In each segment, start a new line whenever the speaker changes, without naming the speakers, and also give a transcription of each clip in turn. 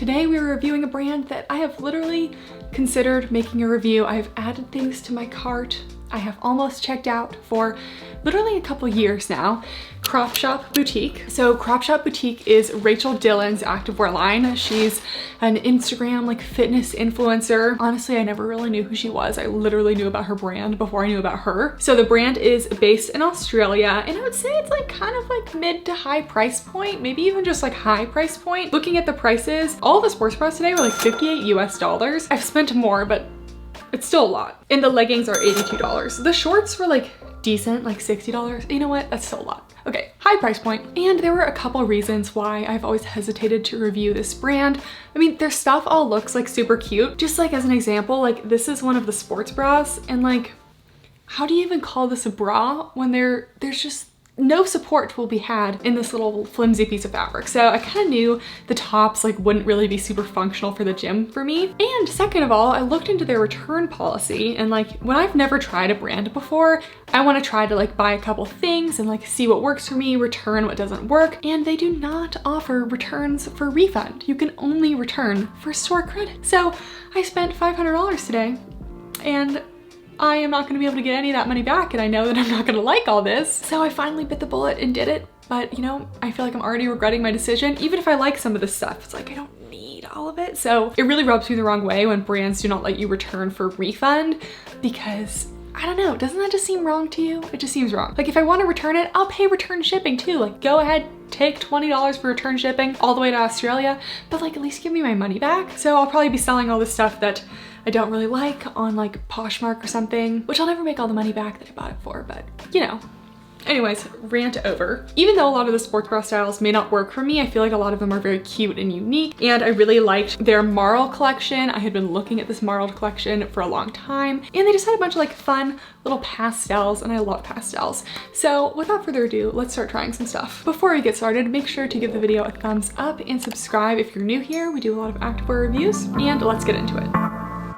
Today we are reviewing a brand that I have literally considered making a review. I have added things to my cart. I have almost checked out for literally a couple years now. Crop Shop Boutique. So Crop Shop Boutique is Rachel Dillon's activewear line. She's an Instagram like fitness influencer. Honestly, I never really knew who she was. I literally knew about her brand before I knew about her. So the brand is based in Australia, and I would say it's like kind of like mid to high price point, maybe even just like high price point. Looking at the prices, all the sports bras today were like $58 US. I've spent more, but it's still a lot. And the leggings are $82. The shorts were like decent, like $60. You know what? That's still a lot. Okay, high price point. And there were a couple reasons why I've always hesitated to review this brand. I mean, their stuff all looks like super cute. Just like as an example, like this is one of the sports bras, and like, how do you even call this a bra when there's just no support will be had in this little flimsy piece of fabric. So I kind of knew the tops like wouldn't really be super functional for the gym for me. And second of all, I looked into their return policy, and like when I've never tried a brand before, I want to try to like buy a couple things and like see what works for me, return what doesn't work. And they do not offer returns for refund. You can only return for store credit. So I spent $500 today, and I am not gonna be able to get any of that money back, and I know that I'm not gonna like all this. So I finally bit the bullet and did it. But you know, I feel like I'm already regretting my decision. Even if I like some of this stuff, it's like I don't need all of it. So it really rubs me the wrong way when brands do not let you return for refund, because I don't know, doesn't that just seem wrong to you? It just seems wrong. Like if I want to return it, I'll pay return shipping too. Like go ahead, take $20 for return shipping all the way to Australia, but like at least give me my money back. So I'll probably be selling all this stuff that I don't really like on like Poshmark or something, which I'll never make all the money back that I bought it for, but you know. Anyways, rant over. Even though a lot of the sports bra styles may not work for me, I feel like a lot of them are very cute and unique, and I really liked their Marl collection. I had been looking at this Marl collection for a long time, and they just had a bunch of like fun little pastels, and I love pastels. So without further ado, let's start trying some stuff. Before we get started, make sure to give the video a thumbs up and subscribe if you're new here. We do a lot of activewear reviews, and let's get into it.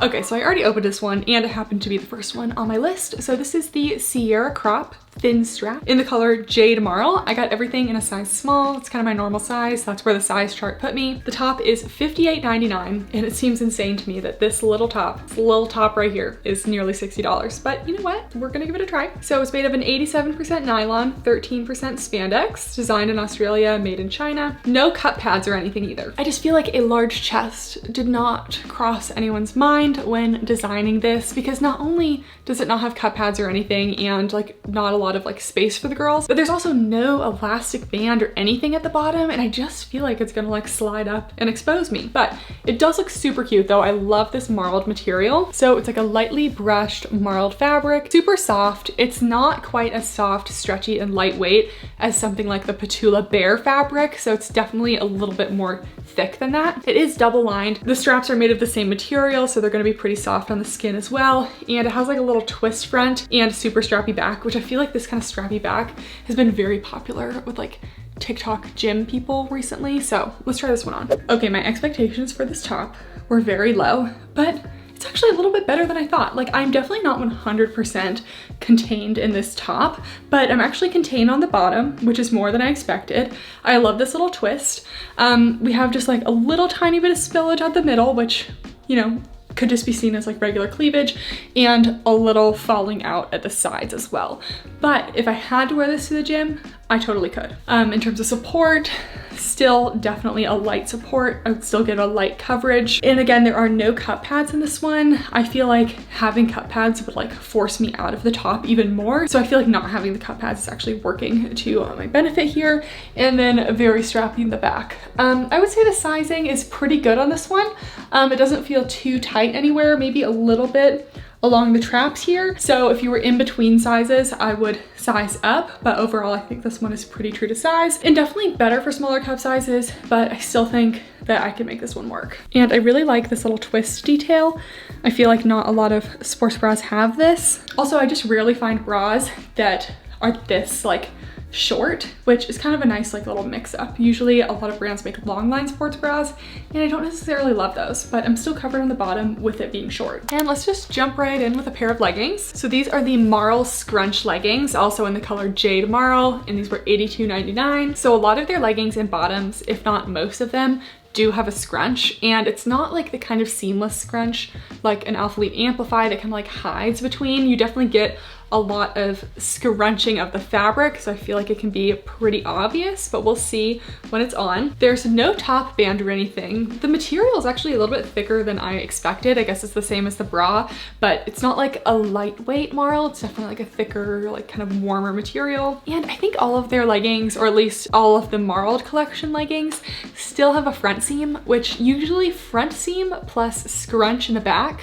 Okay, so I already opened this one, and it happened to be the first one on my list. So this is the Sierra Crop Thin Strap in the color Jade Marl. I got everything in a size small. It's kind of my normal size. That's where the size chart put me. The top is $58.99, and it seems insane to me that this little top right here is nearly $60. But you know what? We're gonna give it a try. So it's made of an 87% nylon, 13% spandex, designed in Australia, made in China. No cut pads or anything either. I just feel like a large chest did not cross anyone's mind when designing this, because not only does it not have cut pads or anything, and like not a lot of like space for the girls, but there's also no elastic band or anything at the bottom, and I just feel like it's gonna like slide up and expose me. But it does look super cute though. I love this marled material. So it's like a lightly brushed marled fabric, super soft. It's not quite as soft, stretchy, and lightweight as something like the Petula Bear fabric, so it's definitely a little bit more thick than that. It is double lined. The straps are made of the same material, so they're gonna be pretty soft on the skin as well. And it has like a little twist front and super strappy back, which I feel like this kind of strappy back has been very popular with like TikTok gym people recently. So let's try this one on. Okay, my expectations for this top were very low, but it's actually a little bit better than I thought. Like I'm definitely not 100% contained in this top, but I'm actually contained on the bottom, which is more than I expected. I love this little twist. We have just like a little tiny bit of spillage at the middle, which, you know, could just be seen as like regular cleavage, and a little falling out at the sides as well. But if I had to wear this to the gym, I totally could. In terms of support, still definitely a light support. I would still get a light coverage. And again, there are no cut pads in this one. I feel like having cut pads would like force me out of the top even more. So I feel like not having the cut pads is actually working to my benefit here. And then very strappy in the back. I would say the sizing is pretty good on this one. It doesn't feel too tight anywhere, maybe a little bit along the traps here. So if you were in between sizes, I would size up, but overall I think this one is pretty true to size, and definitely better for smaller cup sizes, but I still think that I can make this one work. And I really like this little twist detail. I feel like not a lot of sports bras have this. Also, I just rarely find bras that are this like short, which is kind of a nice like little mix up. Usually a lot of brands make long line sports bras, and I don't necessarily love those, but I'm still covered on the bottom with it being short. And let's just jump right in with a pair of leggings. So these are the Marl scrunch leggings, also in the color Jade Marl, and these were $82.99. So a lot of their leggings and bottoms, if not most of them, do have a scrunch, and it's not like the kind of seamless scrunch like an Alpha Elite Amplify that kind of like hides between. You definitely get a lot of scrunching of the fabric, so I feel like it can be pretty obvious, but we'll see when it's on. There's no top band or anything. The material is actually a little bit thicker than I expected. I guess it's the same as the bra, but it's not like a lightweight Marl. It's definitely like a thicker, like kind of warmer material. And I think all of their leggings, or at least all of the Marl collection leggings, still have a front seam, which usually front seam plus scrunch in the back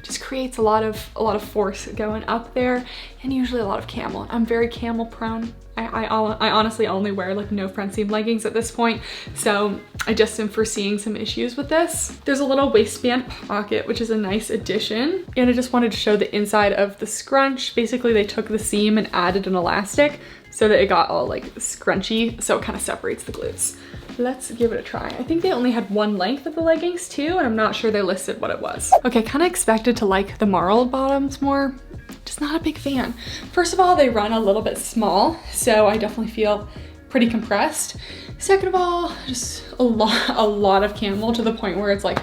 just creates a lot of force going up there, and usually a lot of camel. I'm very camel prone. I honestly only wear like no front seam leggings at this point, so I just am foreseeing some issues with this. There's a little waistband pocket, which is a nice addition, and I just wanted to show the inside of the scrunch. Basically, they took the seam and added an elastic so that it got all like scrunchy, so it kind of separates the glutes. Let's give it a try. I think they only had one length of the leggings too, and I'm not sure they listed what it was. Okay, kind of expected to like the Marl bottoms more. Just not a big fan. First of all, they run a little bit small, so I definitely feel pretty compressed. Second of all, just a lot of camel, to the point where it's like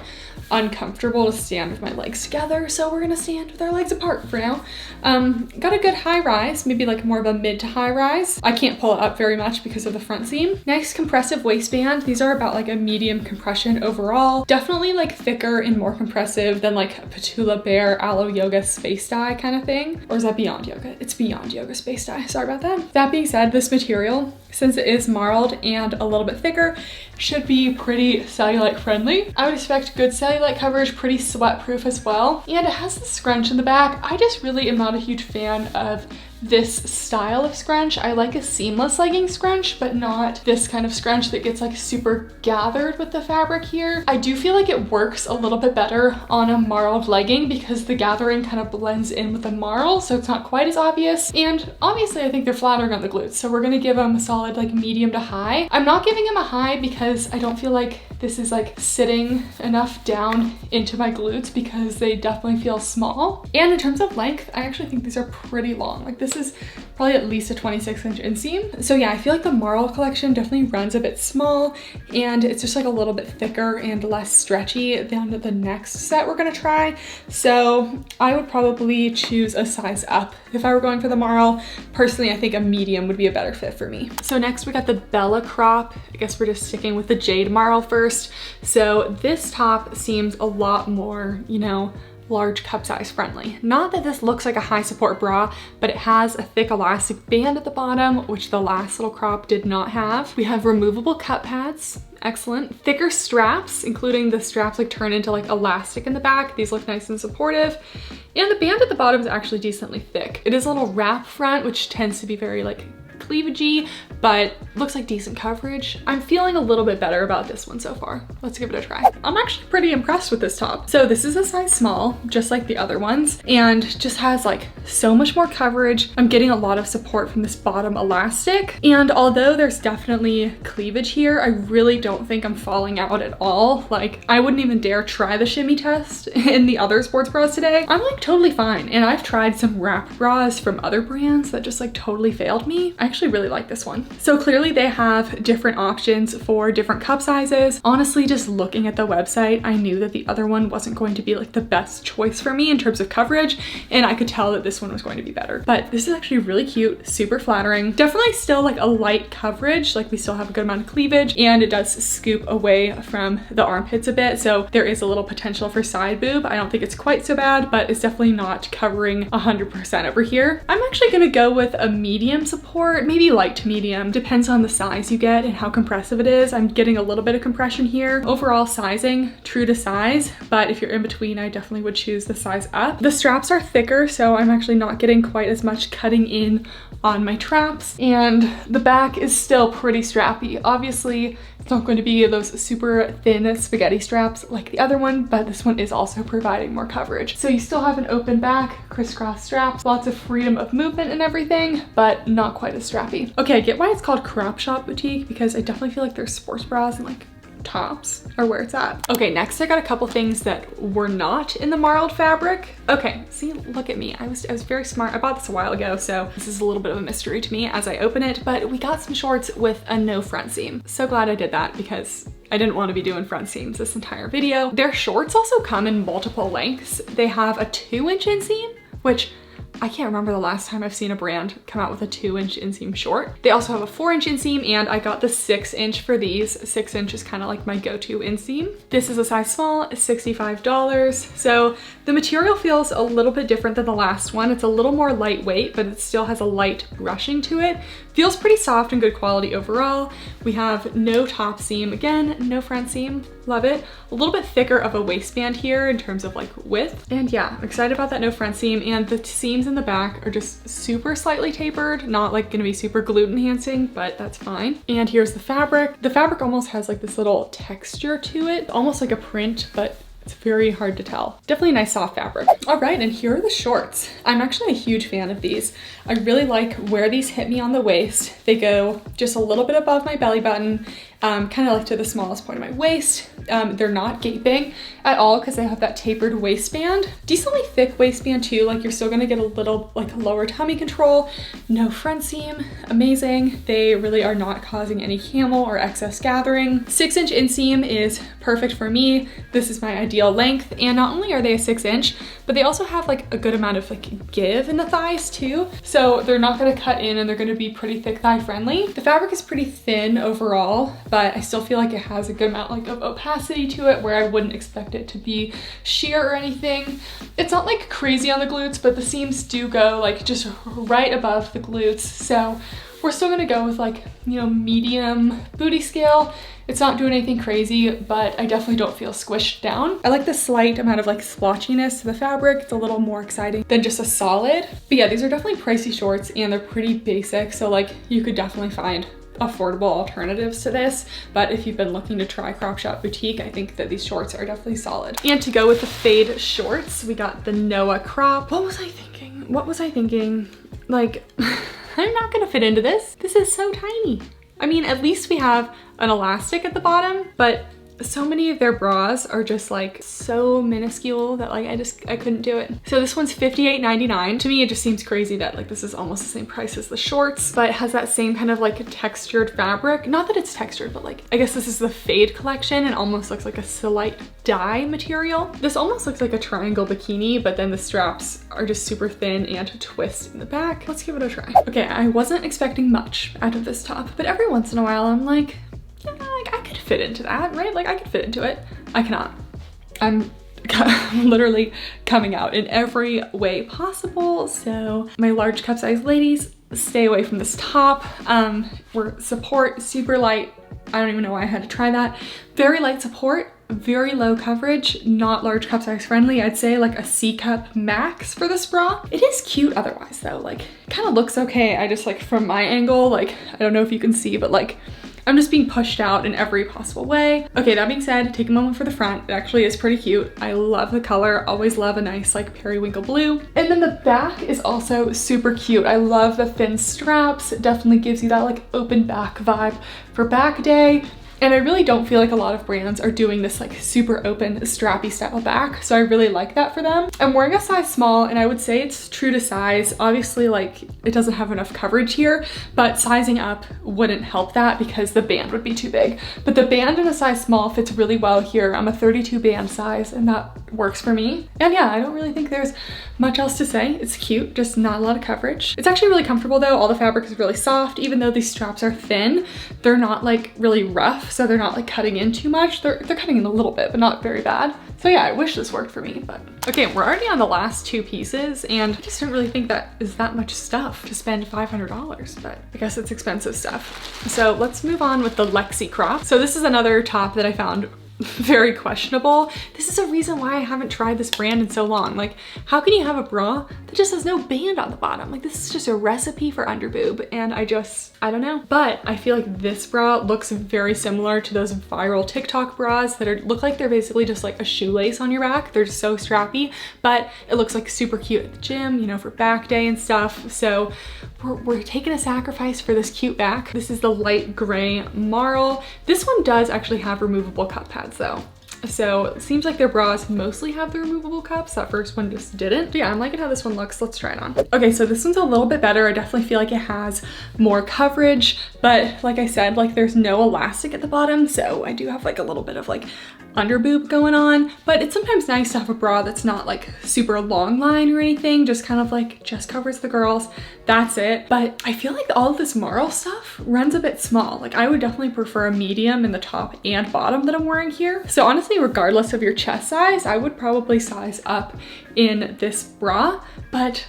uncomfortable to stand with my legs together, so we're gonna stand with our legs apart for now. Got a good high rise, maybe like more of a mid to high rise. I can't pull it up very much because of the front seam. Nice compressive waistband. These are about like a medium compression overall. Definitely like thicker and more compressive than like a Petula Bear Aloe Yoga Space Dye kind of thing. Or is that Beyond Yoga? It's Beyond Yoga Space Dye, sorry about that. That being said, this material, since it is marled and a little bit thicker, should be pretty cellulite friendly. I would expect good cellulite coverage, pretty sweat proof as well. And it has the scrunch in the back. I just really am not a huge fan of this style of scrunch. I like a seamless legging scrunch, but not this kind of scrunch that gets like super gathered with the fabric here. I do feel like it works a little bit better on a marled legging because the gathering kind of blends in with the Marl, so it's not quite as obvious. And obviously I think they're flattering on the glutes, so we're gonna give them a solid like medium to high. I'm not giving them a high because I don't feel like this is like sitting enough down into my glutes, because they definitely feel small. And in terms of length, I actually think these are pretty long. Like this is probably at least a 26-inch inseam. So yeah, I feel like the Marl collection definitely runs a bit small, and it's just like a little bit thicker and less stretchy than the next set we're gonna try. So I would probably choose a size up if I were going for the Marl. Personally, I think a medium would be a better fit for me. So next we got the Bella crop. I guess we're just sticking with the Jade Marl first. So this top seems a lot more, you know, large cup size friendly. Not that this looks like a high support bra, but it has a thick elastic band at the bottom, which the last little crop did not have. We have removable cup pads. Excellent. Thicker straps, including the straps like turn into like elastic in the back. These look nice and supportive. And the band at the bottom is actually decently thick. It is a little wrap front, which tends to be very like cleavagey, but looks like decent coverage. I'm feeling a little bit better about this one so far. Let's give it a try. I'm actually pretty impressed with this top. So this is a size small, just like the other ones, and just has like so much more coverage. I'm getting a lot of support from this bottom elastic, and although there's definitely cleavage here, I really don't think I'm falling out at all. Like, I wouldn't even dare try the shimmy test in the other sports bras today. I'm like totally fine, and I've tried some wrap bras from other brands that just like totally failed me. I actually really like this one. So clearly they have different options for different cup sizes. Honestly, just looking at the website, I knew that the other one wasn't going to be like the best choice for me in terms of coverage, and I could tell that this one was going to be better. But this is actually really cute, super flattering. Definitely still like a light coverage, like we still have a good amount of cleavage, and it does scoop away from the armpits a bit, so there is a little potential for side boob. I don't think it's quite so bad, but it's definitely not covering 100% over here. I'm actually gonna go with a medium support, maybe light to medium, depends on the size you get and how compressive it is. I'm getting a little bit of compression here. Overall sizing, true to size, but if you're in between, I definitely would choose the size up. The straps are thicker, so I'm actually not getting quite as much cutting in on my traps, and the back is still pretty strappy. Obviously, it's not going to be those super thin spaghetti straps like the other one, but this one is also providing more coverage. So you still have an open back, crisscross straps, lots of freedom of movement and everything, but not quite as strappy. Okay, I get why it's called crop shop boutique, because I definitely feel like there's sports bras and like tops are where it's at. Okay, next I got a couple things that were not in the marled fabric. Okay, see, look at me. I was very smart. I bought this a while ago, so this is a little bit of a mystery to me as I open it, but we got some shorts with a no front seam. So glad I did that, because I didn't want to be doing front seams this entire video. Their shorts also come in multiple lengths. They have a 2-inch inseam, which I can't remember the last time I've seen a brand come out with a 2-inch inseam short. They also have a 4-inch inseam, and I got the 6-inch for these. 6-inch is kind of like my go-to inseam. This is a size small, $65. So the material feels a little bit different than the last one. It's a little more lightweight, but it still has a light brushing to it. Feels pretty soft and good quality overall. We have no top seam, again, no front seam. Love it. A little bit thicker of a waistband here in terms of like width. And yeah, I'm excited about that no front seam, and the seams in the back are just super slightly tapered, not like gonna be super glute enhancing, but that's fine. And here's the fabric. The fabric almost has like this little texture to it, almost like a print, but it's very hard to tell. Definitely a nice soft fabric. All right, and here are the shorts. I'm actually a huge fan of these. I really like where these hit me on the waist. They go just a little bit above my belly button, kind of like to the smallest point of my waist. They're not gaping at all because they have that tapered waistband. Decently thick waistband too, like you're still gonna get a little like lower tummy control. No front seam, amazing. They really are not causing any camel or excess gathering. 6-inch inseam is perfect for me. This is my ideal length, and not only are they a 6-inch, but they also have like a good amount of like give in the thighs too. So they're not gonna cut in, and they're gonna be pretty thick thigh friendly. The fabric is pretty thin overall, but I still feel like it has a good amount like of opacity to it where I wouldn't expect it to be sheer or anything. It's not like crazy on the glutes, but the seams do go like just right above the glutes. So we're still gonna go with like, you know, medium booty scale. It's not doing anything crazy, but I definitely don't feel squished down. I like the slight amount of like splotchiness to the fabric. It's a little more exciting than just a solid. But yeah, these are definitely pricey shorts, and they're pretty basic. So like you could definitely find affordable alternatives to this, but if you've been looking to try crop shop boutique, I think that these shorts are definitely solid. And to go with the fade shorts, we got the Noah crop. What was I thinking? What was I thinking? Like, I'm not gonna fit into this. This is so tiny. I mean, at least we have an elastic at the bottom, but so many of their bras are just like so minuscule that like I couldn't do it. So this one's $58.99. To me, it just seems crazy that like this is almost the same price as the shorts, but it has that same kind of like textured fabric. Not that it's textured, but like, I guess this is the fade collection and almost looks like a slight dye material. This almost looks like a triangle bikini, but then the straps are just super thin and twist in the back. Let's give it a try. Okay, I wasn't expecting much out of this top, but every once in a while I'm like, yeah, like I could fit into that, right? Like I could fit into it. I cannot. I'm literally coming out in every way possible. So my large cup size ladies, stay away from this top. We're support, super light. I don't even know why I had to try that. Very light support, very low coverage, not large cup size friendly. I'd say like a C cup max for this bra. It is cute otherwise though. Like it kind of looks okay. I just like from my angle, like I don't know if you can see, but like I'm just being pushed out in every possible way. Okay, that being said, take a moment for the front. It actually is pretty cute. I love the color, always love a nice like periwinkle blue. And then the back is also super cute. I love the thin straps. It definitely gives you that like open back vibe for back day. And I really don't feel like a lot of brands are doing this like super open strappy style back. So I really like that for them. I'm wearing a size small, and I would say it's true to size. Obviously like it doesn't have enough coverage here, but sizing up wouldn't help that because the band would be too big. But the band in a size small fits really well here. I'm a 32 band size and that works for me. And yeah, I don't really think there's much else to say. It's cute, just not a lot of coverage. It's actually really comfortable though. All the fabric is really soft. Even though these straps are thin, they're not like really rough. So they're not like cutting in too much. They're cutting in a little bit, but not very bad. So yeah, I wish this worked for me, but. Okay, we're already on the last two pieces, and I just didn't really think that is that much stuff to spend $500, but I guess it's expensive stuff. So let's move on with the Lexi crop. So this is another top that I found very questionable. This is a reason why I haven't tried this brand in so long. Like, how can you have a bra that just has no band on the bottom? Like, this is just a recipe for underboob, and I don't know. But I feel like this bra looks very similar to those viral TikTok bras that look like they're basically just like a shoelace on your back. They're so strappy, but it looks like super cute at the gym, you know, for back day and stuff. So we're taking a sacrifice for this cute back. This is the light gray Marl. This one does actually have removable cup pads though. So it seems like their bras mostly have the removable cups. That first one just didn't. But yeah, I'm liking how this one looks. Let's try it on. Okay, so this one's a little bit better. I definitely feel like it has more coverage, but like I said, like there's no elastic at the bottom. So I do have like a little bit of like under boob going on, but it's sometimes nice to have a bra that's not like super long line or anything, just kind of like just covers the girls. That's it. But I feel like all of this Marl stuff runs a bit small. Like I would definitely prefer a medium in the top and bottom that I'm wearing here. So honestly, regardless of your chest size, I would probably size up in this bra, but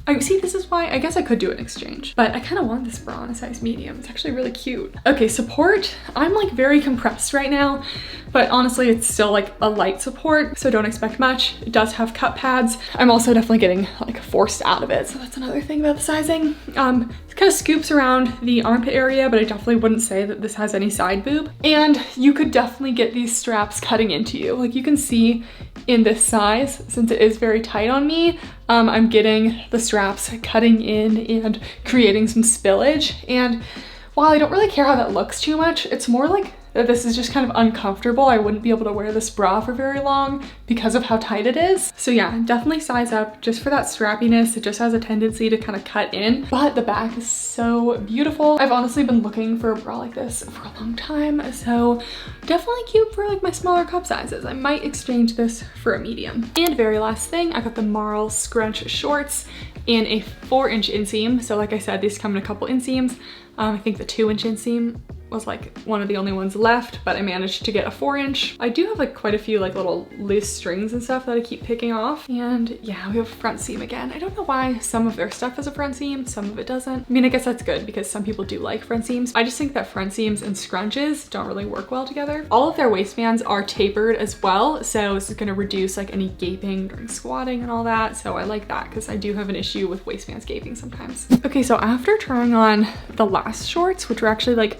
I see, this is why I guess I could do an exchange, but I kind of want this bra in a size medium. It's actually really cute. Okay, support. I'm like very compressed right now, but honestly, it's still like a light support, so don't expect much. It does have cup pads. I'm also definitely getting like forced out of it, so that's another thing about the sizing. It kind of scoops around the armpit area, but I definitely wouldn't say that this has any side boob. And you could definitely get these straps cutting into you. Like you can see in this size, since it is very tight on me, I'm getting the straps cutting in and creating some spillage. And while I don't really care how that looks too much, it's more like that this is just kind of uncomfortable. I wouldn't be able to wear this bra for very long because of how tight it is. So yeah, definitely size up just for that strappiness. It just has a tendency to kind of cut in, but the back is so beautiful. I've honestly been looking for a bra like this for a long time, so definitely cute for like my smaller cup sizes. I might exchange this for a medium. And very last thing, I got the Marl scrunch shorts in a 4-inch inseam. So like I said, these come in a couple inseams. I think the 2-inch inseam was like one of the only ones left, but I managed to get a 4-inch. I do have like quite a few like little loose strings and stuff that I keep picking off. And yeah, we have a front seam again. I don't know why some of their stuff has a front seam, some of it doesn't. I mean, I guess that's good because some people do like front seams. I just think that front seams and scrunches don't really work well together. All of their waistbands are tapered as well, so this is gonna reduce like any gaping during squatting and all that. So I like that because I do have an issue with waistbands gaping sometimes. Okay, so after trying on the last shorts, which were actually like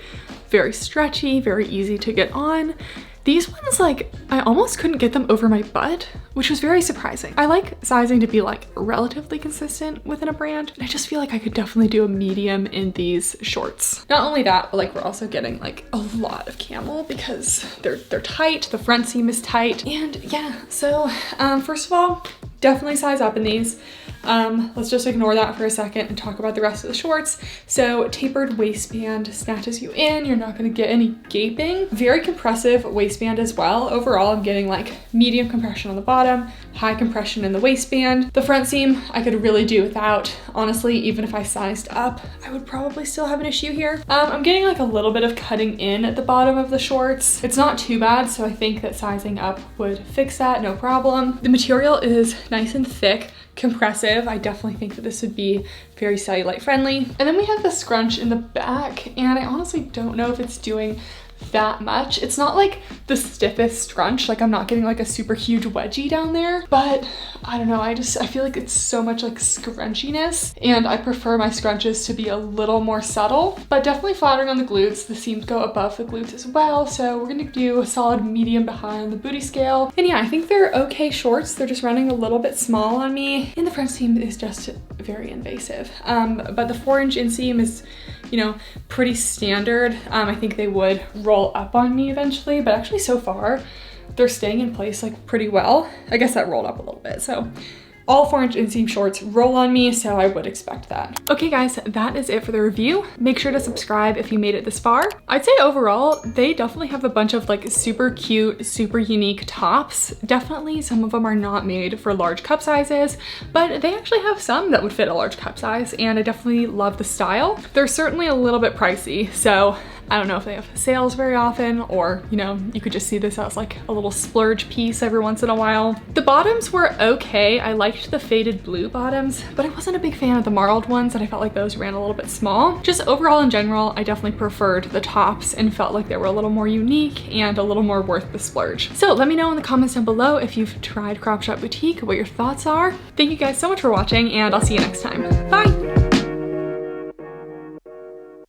very stretchy, very easy to get on, these ones, like, I almost couldn't get them over my butt, which was very surprising. I like sizing to be like relatively consistent within a brand, and I just feel like I could definitely do a medium in these shorts. Not only that, but like we're also getting like a lot of camel because they're tight, the front seam is tight, and yeah, so first of all, definitely size up in these. Let's just ignore that for a second and talk about the rest of the shorts. So tapered waistband snatches you in, you're not gonna get any gaping. Very compressive waistband as well. Overall, I'm getting like medium compression on the bottom, high compression in the waistband. The front seam, I could really do without. Honestly, even if I sized up, I would probably still have an issue here. I'm getting like a little bit of cutting in at the bottom of the shorts. It's not too bad, so I think that sizing up would fix that, no problem. The material is nice and thick, compressive. I definitely think that this would be very cellulite friendly. And then we have the scrunch in the back, and I honestly don't know if it's doing that much. It's not like the stiffest scrunch, like I'm not getting like a super huge wedgie down there, but I don't know, I feel like it's so much like scrunchiness, and I prefer my scrunches to be a little more subtle, but definitely flattering on the glutes. The seams go above the glutes as well, so we're gonna do a solid medium behind the booty scale. And yeah, I think they're okay shorts. They're just running a little bit small on me, and the front seam is just very invasive. But the 4-inch inseam is, you know, pretty standard. I think they would roll up on me eventually, but actually so far they're staying in place like pretty well. I guess that rolled up a little bit. So all 4-inch inseam shorts roll on me, so I would expect that. Okay guys, that is it for the review. Make sure to subscribe if you made it this far. I'd say overall, they definitely have a bunch of like super cute, super unique tops. Definitely some of them are not made for large cup sizes, but they actually have some that would fit a large cup size, and I definitely love the style. They're certainly a little bit pricey, so I don't know if they have sales very often, or, you know, you could just see this as like a little splurge piece every once in a while. The bottoms were okay. I liked the faded blue bottoms, but I wasn't a big fan of the marled ones, and I felt like those ran a little bit small. Just overall in general, I definitely preferred the tops and felt like they were a little more unique and a little more worth the splurge. So let me know in the comments down below if you've tried Crop Shop Boutique, what your thoughts are. Thank you guys so much for watching, and I'll see you next time. Bye!